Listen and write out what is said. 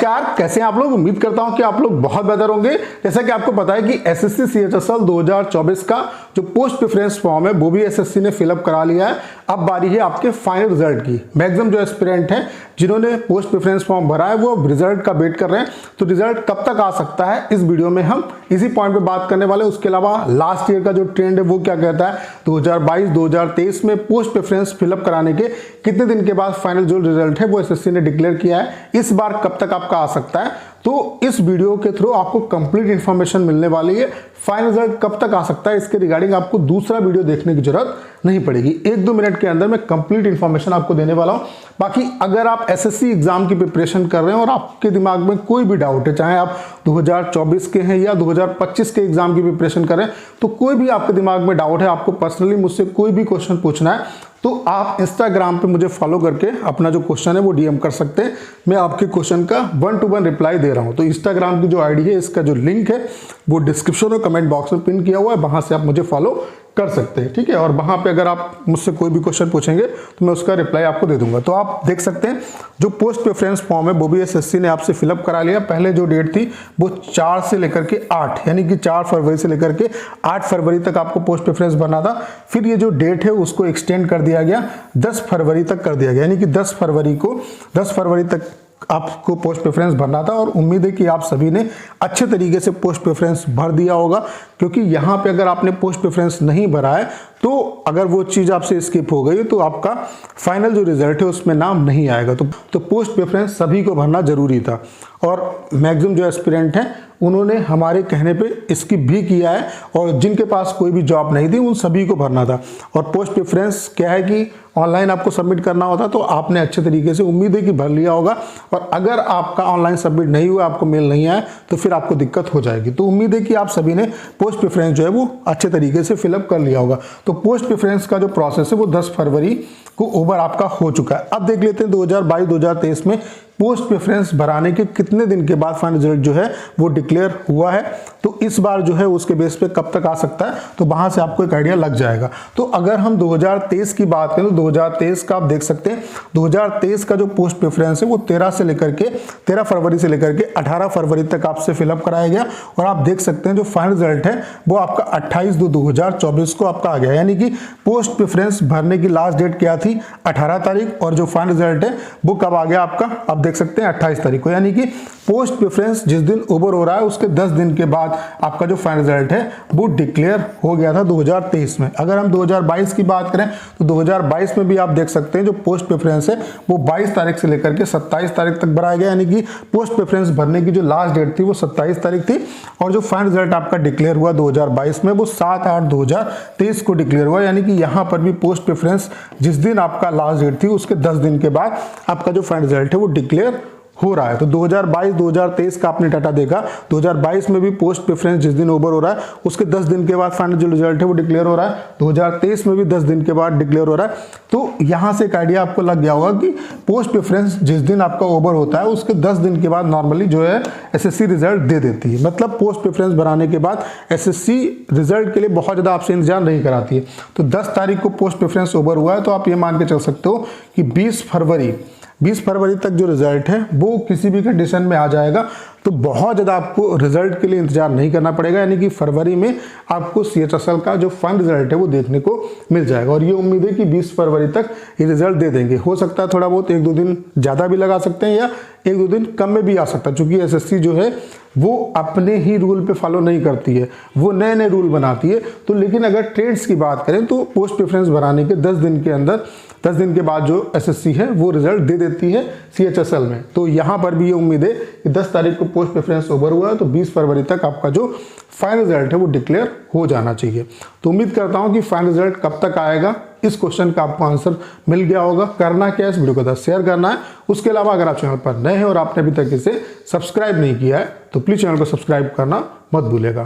नमस्कार, कैसे हैं आप लोग। उम्मीद करता हूं कि आप लोग बहुत बेहतर होंगे। जैसा कि आपको पता है कि एसएससी सीएचएसएल 2024 का जो पोस्ट प्रेफरेंस फॉर्म है वो भी एसएससी ने फिलअप करा लिया है। अब बारी है आपके फाइनल रिजल्ट की। मैक्सिमम जो एस्पिरेंट हैं जिन्होंने पोस्ट प्रेफरेंस फॉर्म भरा है वो रिजल्ट का वेट कर रहे हैं। तो रिजल्ट कब तक आ सकता है, इस वीडियो में हम इसी पॉइंट पे बात करने वाले हैं। उसके अलावा लास्ट ईयर का जो ट्रेंड है वो क्या कहता है, 2022-2023 में पोस्ट प्रेफरेंस फिलअप कराने के कितने दिन के बाद फाइनल जो रिजल्ट है वो एसएससी ने डिक्लेयर किया है, इस बार कब तक आपका आ सकता है। तो इस वीडियो के थ्रू आपको कंप्लीट इंफॉर्मेशन मिलने वाली है। फाइनल रिजल्ट कब तक आ सकता है इसके रिगार्डिंग आपको दूसरा वीडियो देखने की जरूरत नहीं पड़ेगी। 1-2 मिनट के अंदर मैं कंप्लीट इंफॉर्मेशन आपको देने वाला हूं। बाकी अगर आप एसएससी एग्जाम की प्रिपरेशन कर रहे हैं और आपके दिमाग में कोई भी डाउट है, चाहे आप 2024 के हैं या 2025 के एग्जाम की प्रिपरेशन कर रहे हैं, तो कोई भी आपके दिमाग में डाउट है, आपको पर्सनली मुझसे कोई भी क्वेश्चन पूछना है, तो आप इंस्टाग्राम पे मुझे फॉलो करके अपना जो क्वेश्चन है वो डीएम कर सकते हैं। मैं आपके क्वेश्चन का 1-to-1 रिप्लाई दे रहा हूं। तो इंस्टाग्राम की जो आईडी है, इसका जो लिंक है वो डिस्क्रिप्शन और कमेंट बॉक्स में पिन किया हुआ है, वहां से आप मुझे फॉलो कर सकते हैं, ठीक है। और वहां पे अगर आप मुझसे कोई भी क्वेश्चन पूछेंगे तो मैं उसका रिप्लाई आपको दे दूंगा। तो आप देख सकते हैं जो पोस्ट प्रेफरेंस फॉर्म है वो भी एसएससी ने आपसे फिलअप करा लिया। पहले जो डेट थी वो 4 से लेकर के 8, यानी कि 4 फरवरी से लेकर के 8 फरवरी तक आपको पोस्ट प्रेफरेंस भरना था। फिर ये जो डेट है उसको एक्सटेंड कर दिया गया, 10 फरवरी तक कर दिया गया, यानी कि 10 फरवरी तक आपको पोस्ट प्रेफरेंस भरना था। और उम्मीद है कि आप सभी ने अच्छे तरीके से पोस्ट प्रेफरेंस भर दिया होगा, क्योंकि यहाँ पे अगर आपने पोस्ट प्रेफरेंस नहीं भरा है तो अगर वो चीज़ आपसे स्किप हो गई तो आपका फाइनल जो रिजल्ट है उसमें नाम नहीं आएगा। तो पोस्ट प्रेफरेंस सभी को भरना जरूरी था। और मैक्सिमम जो एस्पिरेंट हैं उन्होंने हमारे कहने पे स्किप भी किया है, और जिनके पास कोई भी जॉब नहीं थी उन सभी को भरना था। और पोस्ट प्रेफरेंस क्या है कि ऑनलाइन आपको सबमिट करना होता, तो आपने अच्छे तरीके से उम्मीद है कि भर लिया होगा। और अगर आपका ऑनलाइन सबमिट नहीं हुआ, आपको मेल नहीं आया, तो फिर आपको दिक्कत हो जाएगी। तो उम्मीद है कि आप सभी ने पोस्ट प्रेफरेंस जो है वो अच्छे तरीके से फिलअप कर लिया होगा। तो पोस्ट प्रेफरेंस का जो प्रोसेस है वो 10 फरवरी को ओवर आपका हो चुका है। अब देख लेते हैं 2022-2023 में पोस्ट प्रेफरेंस भराने के कितने दिन के बाद फाइनल रिजल्ट जो है वो डिक्लेयर हुआ है। तो इस बार जो है उसके बेस पे कब तक आ सकता है, तो वहां से आपको एक आइडिया लग जाएगा। तो अगर हम 2023 की बात करें तो 2023 का आप देख सकते हैं, 2023 का जो पोस्ट प्रेफरेंस है वो 13 फरवरी से लेकर के 18 फरवरी तक आपसे फिलअप कराया गया। और आप देख सकते हैं जो फाइनल रिजल्ट है वो आपका 28/2/2024 को आपका आ गया, यानी कि पोस्ट प्रेफरेंस भरने की लास्ट डेट क्या थी, 18 तारीख, और जो फाइनल रिजल्ट है वो कब आ गया आपका, आप देख सकते हैं 28 तारीख को। यानी कि पोस्ट प्रेफरेंस जिस दिन ओवर हो रहा है उसके 10 दिन के बाद आपका जो फाइनल रिजल्ट है वो डिक्लेयर हो गया था 2023 में। अगर हम 2022 की बात करें तो 2022 में भी आप देख सकते हैं जो पोस्ट प्रेफरेंस है वो 22 तारीख से लेकर के 27 तारीख तक भराया गया, यानी कि पोस्ट प्रेफरेंस भरने की जो लास्ट डेट थी वो 27 तारीख थी। और जो फाइनल रिजल्ट आपका डिक्लेयर हुआ 2022 में वो 7/8/2023 को डिक्लेयर हुआ, यानी कि यहाँ पर भी पोस्ट प्रेफरेंस जिस दिन आपका लास्ट डेट थी उसके 10 दिन के बाद आपका जो फाइनल रिजल्ट है वो डिक्लेयर हो रहा है। तो 2022-2023 का आपने डाटा देखा, 2022 में भी पोस्ट प्रेफरेंस जिस दिन ओवर हो रहा है उसके 10 दिन के बाद फाइनल जो रिजल्ट है वो डिक्लेयर हो रहा है। 2023 में भी 10 दिन के बाद डिक्लेयर हो रहा है। तो यहां से एक आइडिया आपको लग गया होगा कि पोस्ट प्रेफरेंस जिस दिन आपका ओवर होता है उसके 10 दिन के बाद नॉर्मली जो है एसएससी रिजल्ट दे देती है। मतलब पोस्ट प्रेफरेंस भराने के बाद एसएससी रिजल्ट के लिए बहुत ज्यादा आपसे इंतजार नहीं कराती है। तो 10 तारीख को पोस्ट प्रेफरेंस ओवर हुआ है, तो आप ये मान के चल सकते हो कि 20 फरवरी तक जो रिजल्ट है वो किसी भी कंडीशन में आ जाएगा। तो बहुत ज़्यादा आपको रिजल्ट के लिए इंतजार नहीं करना पड़ेगा, यानी कि फरवरी में आपको सीएचएसएल का जो फाइनल रिजल्ट है वो देखने को मिल जाएगा। और ये उम्मीद है कि 20 फरवरी तक ये रिजल्ट दे देंगे। हो सकता है थोड़ा बहुत 1-2 दिन ज़्यादा भी लगा सकते हैं या 1-2 दिन कम में भी आ सकता है, क्योंकि एसएससी जो है वो अपने ही रूल पे फॉलो नहीं करती है, वो नए नए रूल बनाती है। तो लेकिन अगर ट्रेड्स की बात करें तो पोस्ट प्रेफरेंस भराने के 10 दिन के अंदर 10 दिन के बाद जो एसएससी है वो रिजल्ट दे देती है सीएचएसएल में। तो यहाँ पर भी ये उम्मीद है कि 10 तारीख को पोस्ट प्रेफरेंस ओवर हुआ है तो 20 फरवरी तक आपका जो फाइनल रिजल्ट है वो डिक्लेयर हो जाना चाहिए। तो उम्मीद करता हूँ कि फाइनल रिजल्ट कब तक आएगा, इस क्वेश्चन का आपको आंसर मिल गया होगा। करना क्या है, इस वीडियो को शेयर करना है। उसके अलावा अगर आप चैनल पर नए हैं और आपने अभी तक इसे सब्सक्राइब नहीं किया है तो प्लीज चैनल को सब्सक्राइब करना मत भूलिएगा।